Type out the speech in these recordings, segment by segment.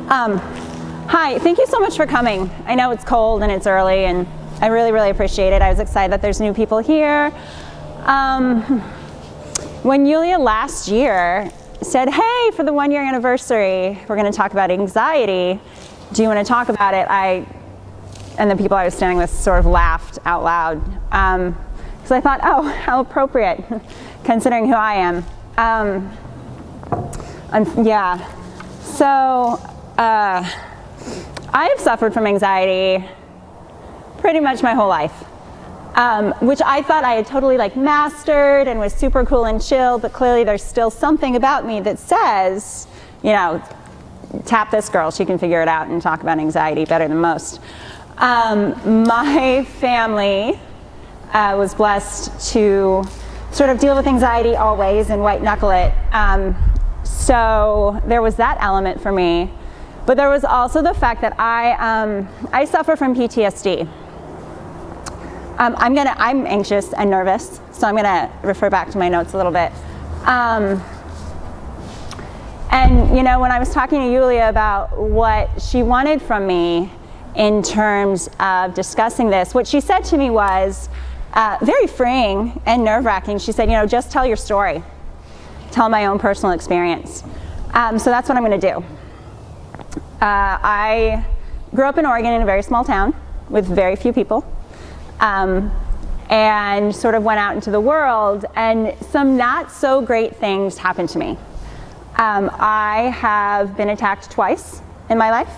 Hi, thank you so much for coming. I know it's cold and it's early, and I really, really appreciate it. I was excited that there's new people here. When Yulia last year said, hey, for the 1-year anniversary, we're going to talk about anxiety. Do you want to talk about it? And the people I was standing with sort of laughed out loud. So I thought, oh, how appropriate, considering who I am. So I have suffered from anxiety pretty much my whole life, which I thought I had totally mastered and was super cool and chill, but clearly there's still something about me that says, tap this girl, she can figure it out and talk about anxiety better than most. My family was blessed to sort of deal with anxiety always and white knuckle it. So there was that element for me. But there was also the fact that I suffer from PTSD. I'm anxious and nervous, so I'm gonna refer back to my notes a little bit. And when I was talking to Yulia about what she wanted from me in terms of discussing this, what she said to me was very freeing and nerve-wracking. She said, just tell your story. Tell my own personal experience. So that's what I'm gonna do. I grew up in Oregon in a very small town with very few people, and sort of went out into the world, and some not so great things happened to me. I have been attacked twice in my life.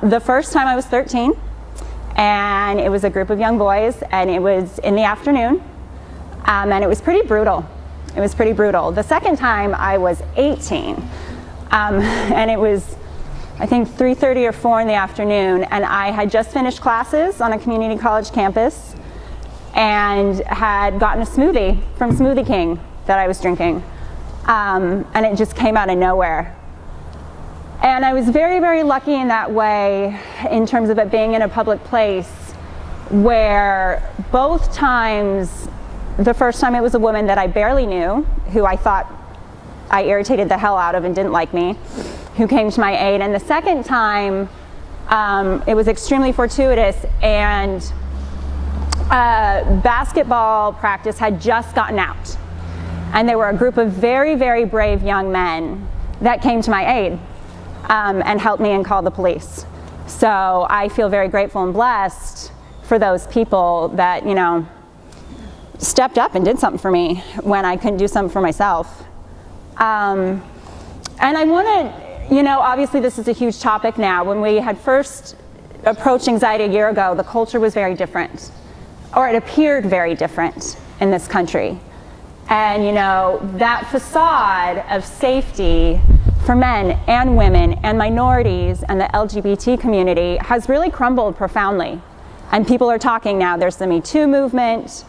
The first time I was 13, and it was a group of young boys, and it was in the afternoon, and it was pretty brutal. It was pretty brutal. The second time I was 18, and it was, I think, 3:30 or 4 in the afternoon, and I had just finished classes on a community college campus and had gotten a smoothie from Smoothie King that I was drinking, and it just came out of nowhere. And I was very, very lucky in that way in terms of it being in a public place where both times, the first time it was a woman that I barely knew, who I thought I irritated the hell out of and didn't like me, who came to my aid. And the second time, it was extremely fortuitous, and basketball practice had just gotten out. And there were a group of very, very brave young men that came to my aid and helped me and called the police. So I feel very grateful and blessed for those people that, stepped up and did something for me when I couldn't do something for myself. And I want to, obviously this is a huge topic now. When we had first approached anxiety a year ago, the culture was very different, or it appeared very different in this country. And that facade of safety for men and women and minorities and the LGBT community has really crumbled profoundly. And people are talking now. There's the Me Too movement.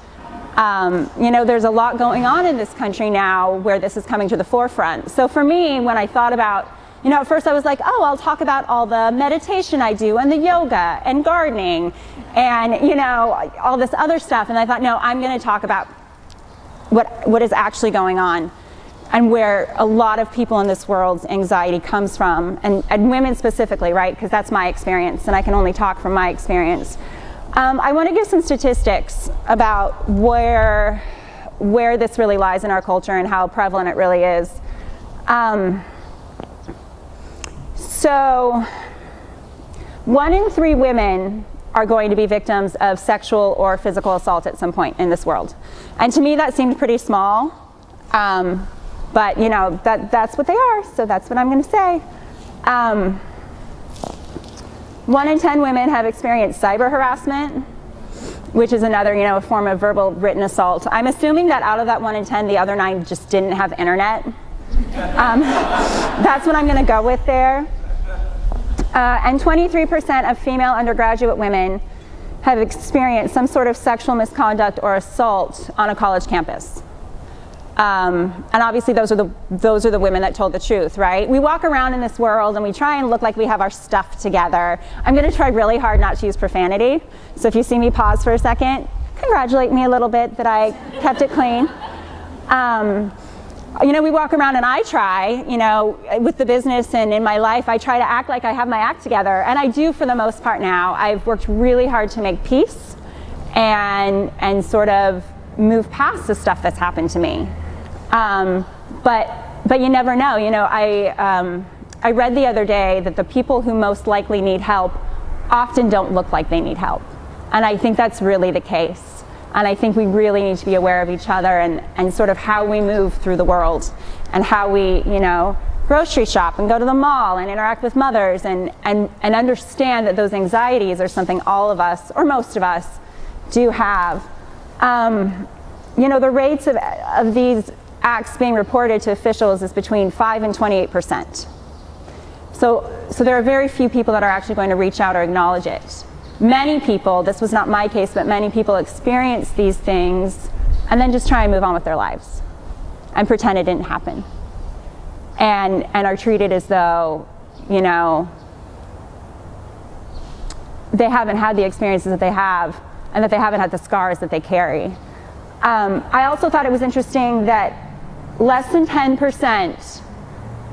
There's a lot going on in this country now where this is coming to the forefront. So for me, when I thought about, at first I was like, oh, I'll talk about all the meditation I do and the yoga and gardening and, all this other stuff. And I thought, no, I'm going to talk about what is actually going on and where a lot of people in this world's anxiety comes from, and women specifically, right? Because that's my experience, and I can only talk from my experience. I want to give some statistics about where this really lies in our culture and how prevalent it really is. So 1 in 3 women are going to be victims of sexual or physical assault at some point in this world. And to me that seemed pretty small, but that's what they are, so that's what I'm going to say. 1 in 10 women have experienced cyber harassment, which is another, a form of verbal written assault. I'm assuming that out of that 1 in 10, the other 9 just didn't have internet. That's what I'm going to go with there. And 23% of female undergraduate women have experienced some sort of sexual misconduct or assault on a college campus. And obviously those are the women that told the truth, right? We walk around in this world and we try and look like we have our stuff together. I'm going to try really hard not to use profanity. So if you see me pause for a second, congratulate me a little bit that I kept it clean. You know, we walk around and I try, you know, with the business and in my life, I try to act like I have my act together. And I do for the most part now. I've worked really hard to make peace and sort of move past the stuff that's happened to me. But you never know. You know, I read the other day that the people who most likely need help often don't look like they need help. And I think that's really the case. And I think we really need to be aware of each other and sort of how we move through the world and how we, you know, grocery shop and go to the mall and interact with mothers and understand that those anxieties are something all of us, or most of us, do have. You know, the rates of these acts being reported to officials is between 5 and 28%. So there are very few people that are actually going to reach out or acknowledge it. Many people, this was not my case, but many people experience these things and then just try and move on with their lives and pretend it didn't happen. And are treated as though, you know, they haven't had the experiences that they have and that they haven't had the scars that they carry. I also thought it was interesting that less than 10%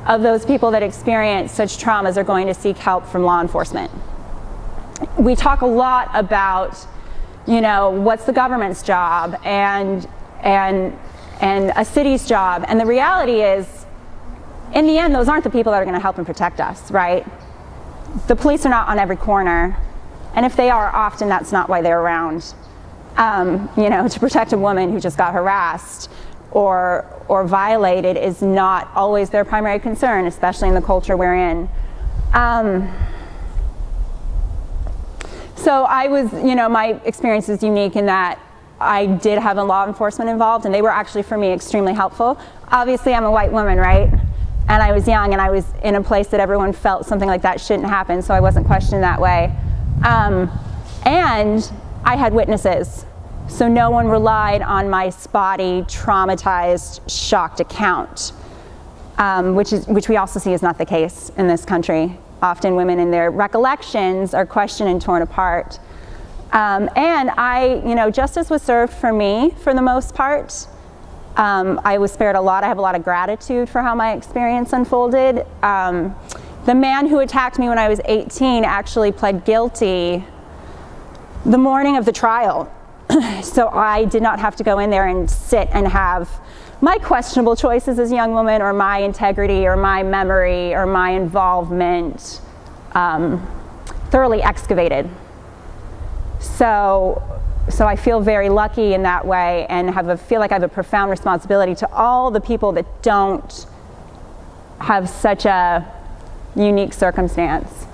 of those people that experience such traumas are going to seek help from law enforcement. We talk a lot about, you know, what's the government's job and a city's job, and the reality is, in the end, those aren't the people that are going to help and protect us, right? The police are not on every corner, and if they are, often that's not why they're around. You know, to protect a woman who just got harassed or violated is not always their primary concern, especially in the culture we're in. So I was, you know, my experience is unique in that I did have a law enforcement involved, and they were actually, for me, extremely helpful. Obviously, I'm a white woman, right? And I was young, and I was in a place that everyone felt something like that shouldn't happen, so I wasn't questioned that way. And I had witnesses, so no one relied on my spotty, traumatized, shocked account, which we also see is not the case in this country. Often women in their recollections are questioned and torn apart. And you know, justice was served for me for the most part. I was spared a lot. I have a lot of gratitude for how my experience unfolded. The man who attacked me when I was 18 actually pled guilty the morning of the trial. So I did not have to go in there and sit and have my questionable choices as a young woman, or my integrity, or my memory, or my involvement thoroughly excavated. So I feel very lucky in that way, and feel like I have a profound responsibility to all the people that don't have such a unique circumstance.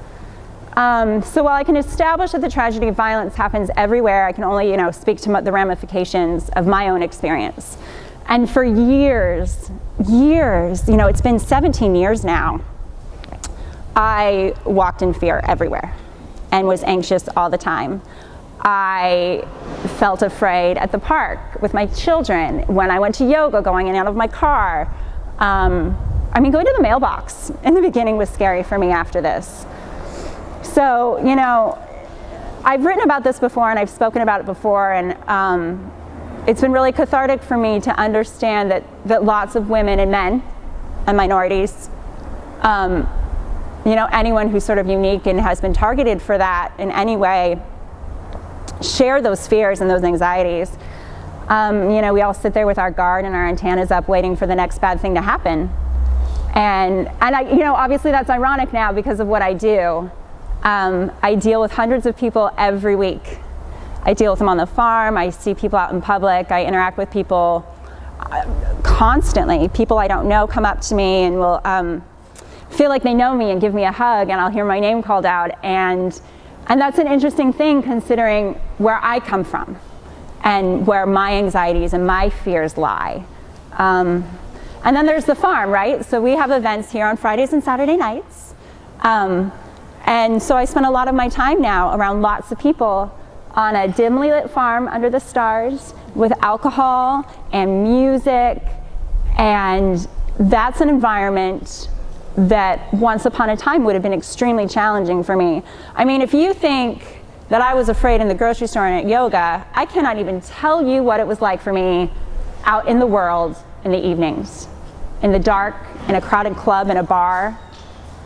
So while I can establish that the tragedy of violence happens everywhere, I can only, you know, speak to the ramifications of my own experience. And for years, you know, it's been 17 years now, I walked in fear everywhere and was anxious all the time. I felt afraid at the park with my children, when I went to yoga, going in and out of my car. I mean, going to the mailbox in the beginning was scary for me after this. So, you know, I've written about this before and I've spoken about it before, and it's been really cathartic for me to understand that lots of women and men and minorities, you know, anyone who's sort of unique and has been targeted for that in any way, share those fears and those anxieties. You know, we all sit there with our guard and our antennas up waiting for the next bad thing to happen. And I, you know, obviously that's ironic now because of what I do. I deal with hundreds of people every week. I deal with them on the farm, I see people out in public, I interact with people constantly. People I don't know come up to me and will feel like they know me and give me a hug, and I'll hear my name called out. And that's an interesting thing, considering where I come from and where my anxieties and my fears lie. And then there's the farm, right? So we have events here on Fridays and Saturday nights. And so I spend a lot of my time now around lots of people on a dimly lit farm under the stars with alcohol and music. And that's an environment that once upon a time would have been extremely challenging for me. I mean, if you think that I was afraid in the grocery store and at yoga, I cannot even tell you what it was like for me out in the world in the evenings. in the dark, in a crowded club, in a bar,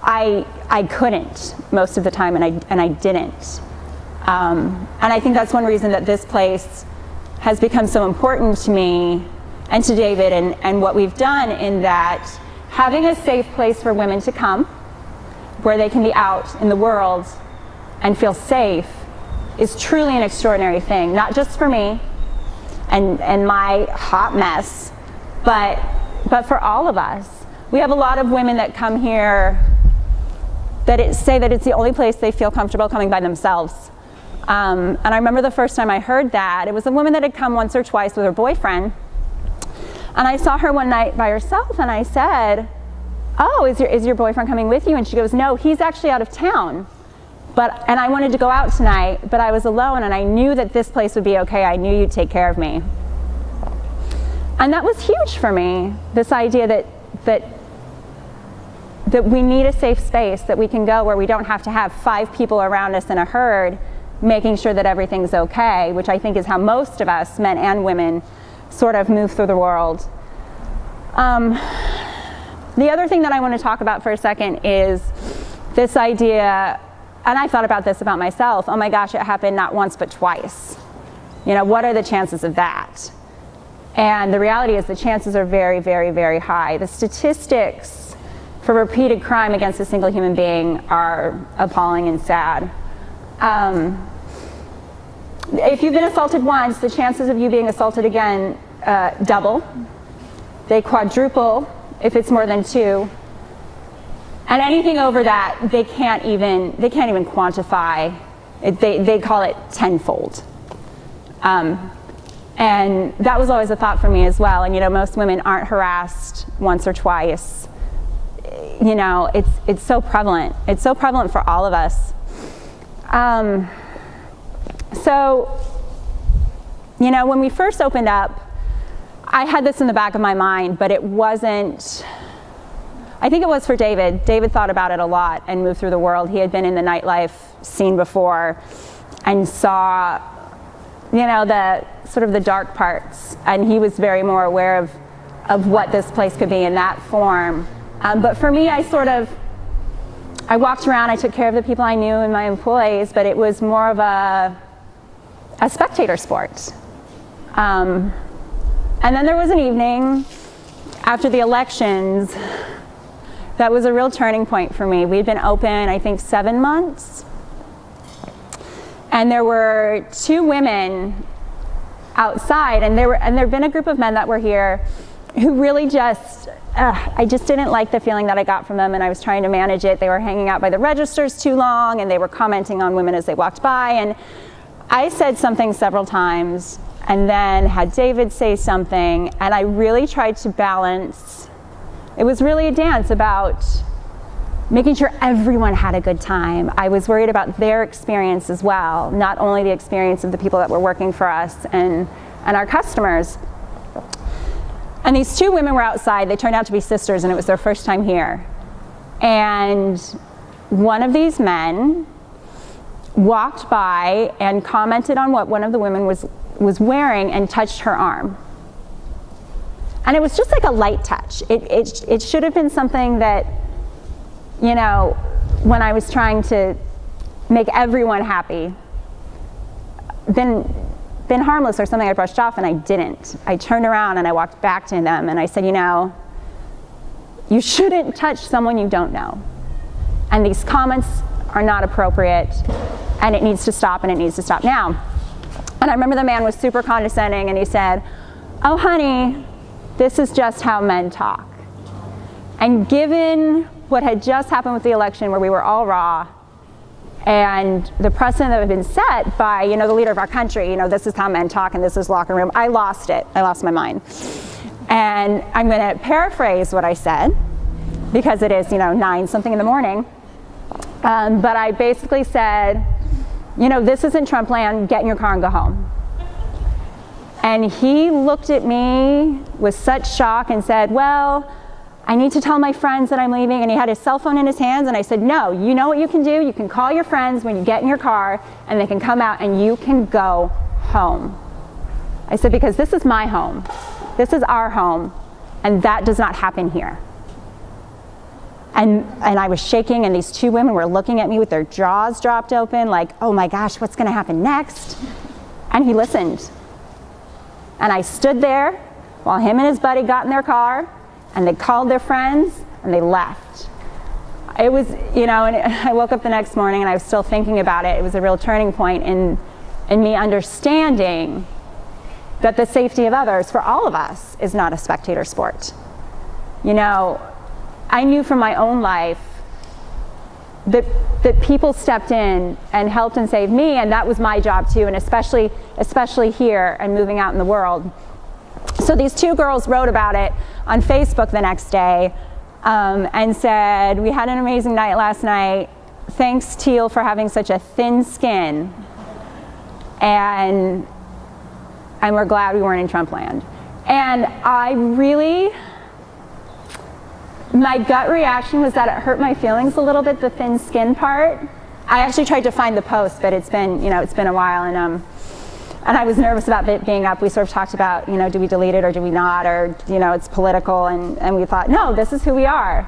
I couldn't most of the time, and I didn't. And I think that's one reason that this place has become so important to me and to David, and what we've done in that having a safe place for women to come, where they can be out in the world and feel safe, is truly an extraordinary thing, not just for me and my hot mess, but for all of us. We have a lot of women that come here that say that it's the only place they feel comfortable coming by themselves. And I remember the first time I heard that, it was a woman that had come once or twice with her boyfriend. And I saw her one night by herself, and I said, "Oh, is your boyfriend coming with you?" And she goes, "No, he's actually out of town. And I wanted to go out tonight, but I was alone, and I knew that this place would be okay. I knew you'd take care of me." And that was huge for me, this idea that we need a safe space, that we can go where we don't have to have 5 people around us in a herd making sure that everything's okay, which I think is how most of us, men and women, sort of move through the world. The other thing that I want to talk about for a second is this idea, and I thought about this about myself, oh my gosh, it happened not once but twice. You know, what are the chances of that? And the reality is the chances are very, very, very high. The statistics for repeated crime against a single human being are appalling and sad. If you've been assaulted once, the chances of you being assaulted again double. They quadruple if it's more than 2. And anything over that, they can't even quantify. They call it tenfold. And that was always a thought for me as well. And you know, most women aren't harassed once or twice. You know, it's so prevalent. It's so prevalent for all of us. So, you know, when we first opened up, I had this in the back of my mind, but it wasn't, I think it was for David. David thought about it a lot and moved through the world. He had been in the nightlife scene before and saw, you know, the sort of the dark parts, and he was very more aware of what this place could be in that form. But for me, I walked around, I took care of the people I knew and my employees, but it was more of a spectator sport. And then there was an evening after the elections that was a real turning point for me. We'd been open, I think, 7 months. And there were 2 women outside, and there'd been a group of men that were here who really I just didn't like the feeling that I got from them, and I was trying to manage it. They were hanging out by the registers too long, and they were commenting on women as they walked by, and I said something several times, and then had David say something, and I really tried to balance. It was really a dance about making sure everyone had a good time. I was worried about their experience as well, not only the experience of the people that were working for us and our customers. And these 2 women were outside. They turned out to be sisters, and it was their first time here. And one of these men walked by and commented on what one of the women was wearing and touched her arm. And it was just like a light touch. It should have been something that, you know, when I was trying to make everyone happy, been harmless or something I brushed off, and I didn't. I turned around and I walked back to them and I said, you know, you shouldn't touch someone you don't know. And these comments are not appropriate, and it needs to stop, and it needs to stop now. And I remember the man was super condescending, and he said, "Oh honey, this is just how men talk." And given what had just happened with the election, where we were all raw, and the precedent that had been set by, you know, the leader of our country, you know, this is how men talk and this is locker room, I lost it. I lost my mind. And I'm going to paraphrase what I said, because it is, you know, 9-something in the morning. But I basically said, you know, this isn't Trump land, get in your car and go home. And he looked at me with such shock and said, well, I need to tell my friends that I'm leaving. And he had his cell phone in his hands, and I said, no, you know what you can do? You can call your friends when you get in your car, and they can come out and you can go home. I said, because this is my home. This is our home, And that does not happen here. And I was shaking, and these two women were looking at me with their jaws dropped open, like, oh my gosh, what's gonna happen next? And he listened. And I stood there while him and his buddy got in their car, and they called their friends, and they left. It was, and I woke up the next morning and I was still thinking about it. It was a real turning point in me understanding that the safety of others, for all of us, is not a spectator sport. I knew from my own life that people stepped in and helped and saved me, and that was my job too, and especially here and moving out in the world. So these two girls wrote about it on Facebook the next day, and said, we had an amazing night last night. Thanks, Teal, for having such a thin skin. And we're glad we weren't in Trump land. And my gut reaction was that it hurt my feelings a little bit, the thin skin part. I actually tried to find the post, but it's been a while, and I was nervous about it being up. We sort of talked about, do we delete it or do we not, or, it's political, and we thought, no, this is who we are.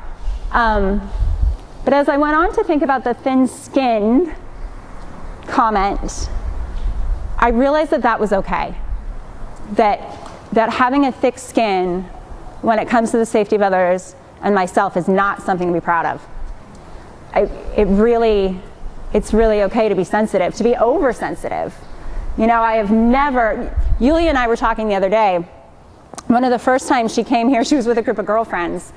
But as I went on to think about the thin skin comment, I realized that was okay. That having a thick skin when it comes to the safety of others and myself is not something to be proud of. It's really okay to be sensitive, to be oversensitive. I have never, Yulia and I were talking the other day. One of the first times she came here, she was with a group of girlfriends,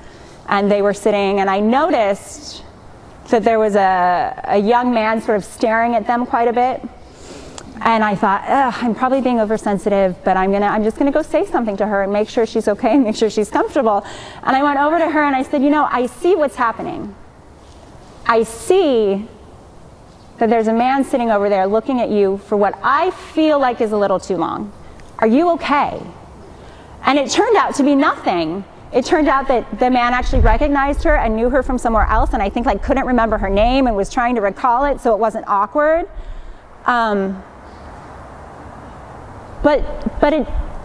and they were sitting, and I noticed that there was a young man sort of staring at them quite a bit. And I thought, I'm probably being oversensitive, but I'm just gonna go say something to her and make sure she's okay and make sure she's comfortable. And I went over to her and I said, I see what's happening. I see that there's a man sitting over there looking at you for what I feel like is a little too long. Are you okay? And it turned out to be nothing. It turned out that the man actually recognized her and knew her from somewhere else, and I think couldn't remember her name and was trying to recall it so it wasn't awkward. But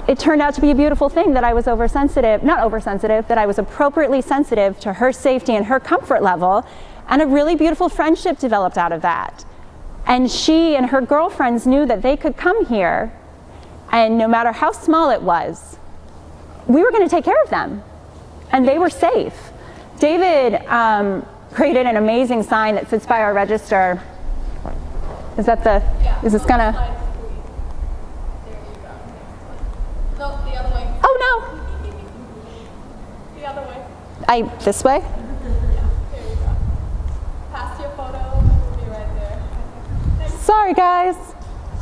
it turned out to be a beautiful thing that I was that I was appropriately sensitive to her safety and her comfort level, and a really beautiful friendship developed out of that. And she and her girlfriends knew that they could come here, and no matter how small it was, we were going to take care of them, and they were safe. David created an amazing sign that sits by our register. Is this gonna? No, the other way. Oh no! The other way. This way? Yeah, there you go. Pass your photo, we'll be right there. Next. Sorry, guys.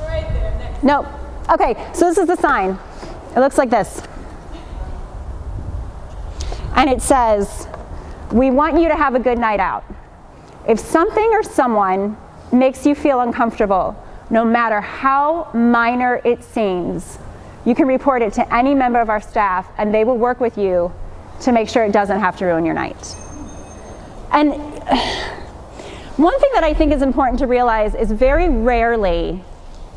Right there, next. Nope. Okay, so this is the sign. It looks like this. And it says, we want you to have a good night out. If something or someone makes you feel uncomfortable, no matter how minor it seems, you can report it to any member of our staff, and they will work with you to make sure it doesn't have to ruin your night. And one thing that I think is important to realize is very rarely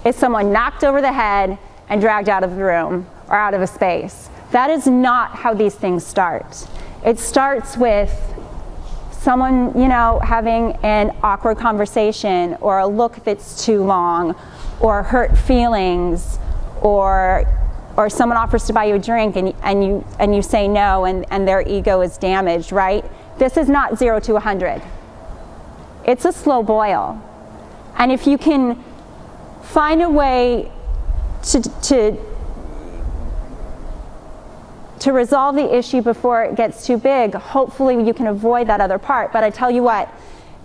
is someone knocked over the head and dragged out of the room or out of a space. That is not how these things start. It starts with someone, having an awkward conversation, or a look that's too long, or hurt feelings, or someone offers to buy you a drink and you say no, and their ego is damaged, right? This is not 0 to 100. It's a slow boil. And if you can find a way to resolve the issue before it gets too big, hopefully you can avoid that other part. But I tell you what,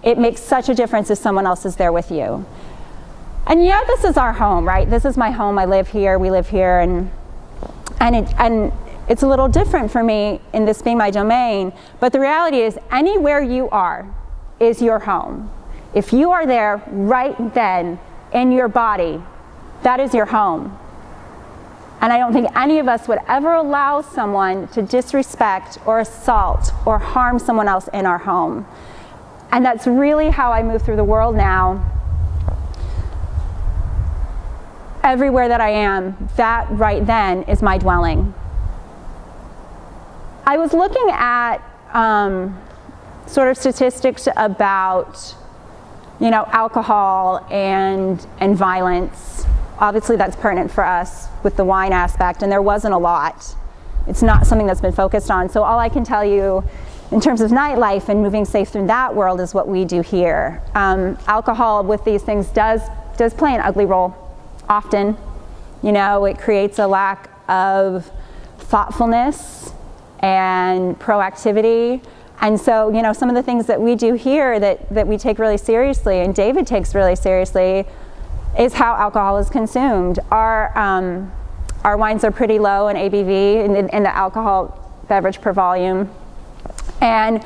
it makes such a difference if someone else is there with you. And this is our home, right? This is my home. I live here, we live here, and it's a little different for me in this being my domain, but the reality is anywhere you are is your home. If you are there right then in your body, that is your home. And I don't think any of us would ever allow someone to disrespect or assault or harm someone else in our home. And that's really how I move through the world now. Everywhere that I am, that right then is my dwelling. I was looking at sort of statistics about, you know, alcohol and violence. Obviously that's pertinent for us with the wine aspect, and there wasn't a lot. It's not something that's been focused on. So all I can tell you in terms of nightlife and moving safe through that world is what we do here. Alcohol with these things does play an ugly role often. You know, it creates a lack of thoughtfulness and proactivity. And so, you know, some of the things that we do here that we take really seriously, and David takes really seriously, is how alcohol is consumed. Our wines are pretty low in ABV, in the alcohol beverage per volume. And,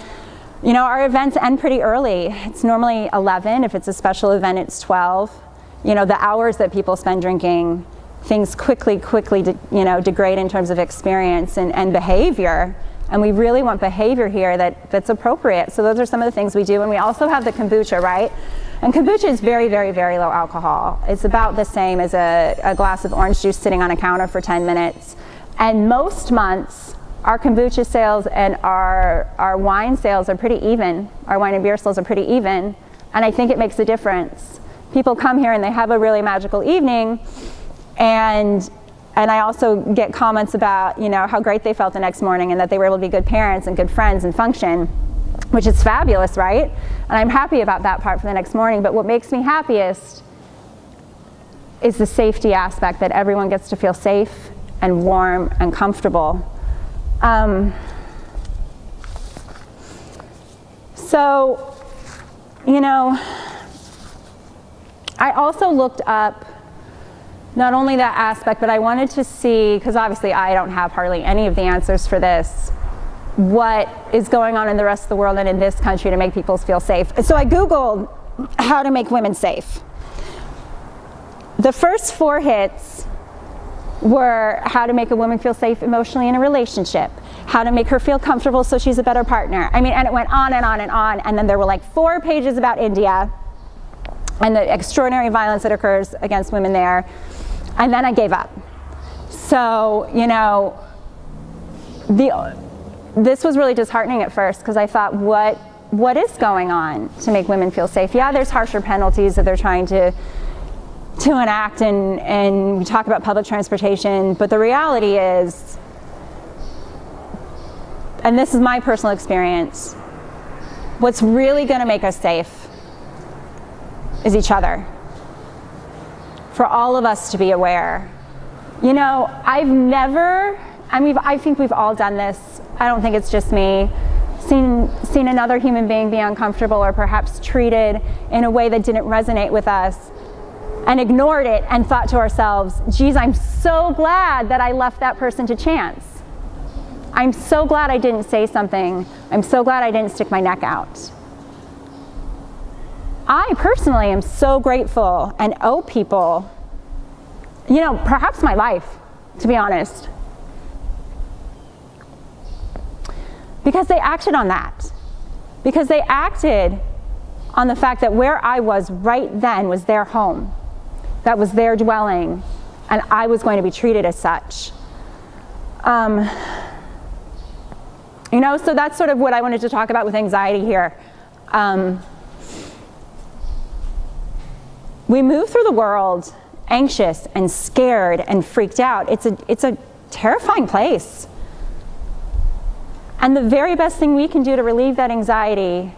you know, our events end pretty early. It's normally 11. If it's a special event, it's 12. You know, the hours that people spend drinking, things quickly you know, degrade in terms of experience and behavior. And we really want behavior here that's appropriate. So those are some of the things we do. And we also have the kombucha, right? And kombucha is very, very, very low alcohol. It's about the same as a glass of orange juice sitting on a counter for 10 minutes. And most months, our kombucha sales and our wine sales are pretty even. Our wine and beer sales are pretty even. And I think it makes a difference. People come here and they have a really magical evening, and I also get comments about, you know, how great they felt the next morning and that they were able to be good parents and good friends and function, which is fabulous, right? And I'm happy about that part for the next morning. But what makes me happiest is the safety aspect, that everyone gets to feel safe and warm and comfortable. So, you know, I also looked up not only that aspect, but I wanted to see, because obviously I don't have hardly any of the answers for this, what is going on in the rest of the world and in this country to make people feel safe. So I Googled how to make women safe. The first 4 hits were how to make a woman feel safe emotionally in a relationship, how to make her feel comfortable so she's a better partner. I mean, and it went on and on and on. And then there were like 4 pages about India and the extraordinary violence that occurs against women there. And then I gave up. So, you know, this was really disheartening at first, because I thought, what is going on to make women feel safe? Yeah, there's harsher penalties that they're trying to enact, and we talk about public transportation, but the reality is, and this is my personal experience, what's really going to make us safe is each other. For all of us to be aware. You know, I think we've all done this. I don't think it's just me. Seen another human being be uncomfortable or perhaps treated in a way that didn't resonate with us, and ignored it and thought to ourselves, geez, I'm so glad that I left that person to chance. I'm so glad I didn't say something. I'm so glad I didn't stick my neck out. I personally am so grateful and owe people, you know, perhaps my life, to be honest, because they acted on that. Because they acted on the fact that where I was right then was their home. That was their dwelling, and I was going to be treated as such. You know, so that's sort of what I wanted to talk about with anxiety here. We move through the world anxious and scared and freaked out. It's a terrifying place. And the very best thing we can do to relieve that anxiety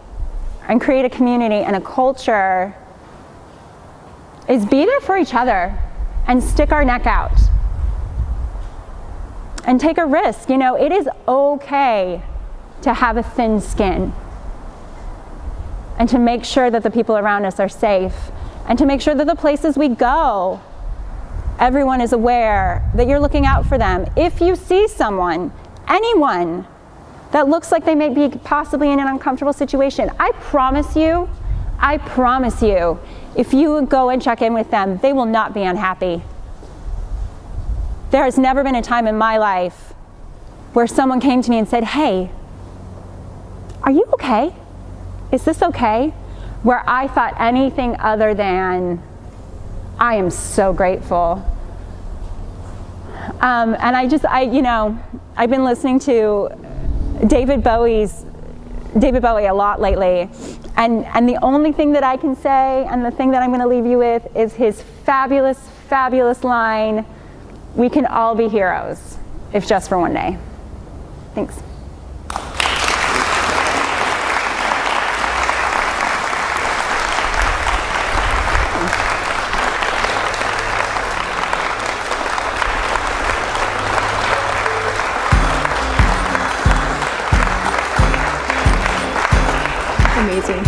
and create a community and a culture is be there for each other and stick our neck out and take a risk. You know, it is okay to have a thin skin and to make sure that the people around us are safe, and to make sure that the places we go, everyone is aware that you're looking out for them. If you see someone, anyone, that looks like they may be possibly in an uncomfortable situation, I promise you, if you go and check in with them, they will not be unhappy. There has never been a time in my life where someone came to me and said, hey, are you okay? Is this okay? Where I thought anything other than, I am so grateful. And I've been listening to David Bowie a lot lately. And the only thing that I can say, and the thing that I'm going to leave you with, is his fabulous, fabulous line, "We can all be heroes, if just for one day." Thanks. Amazing.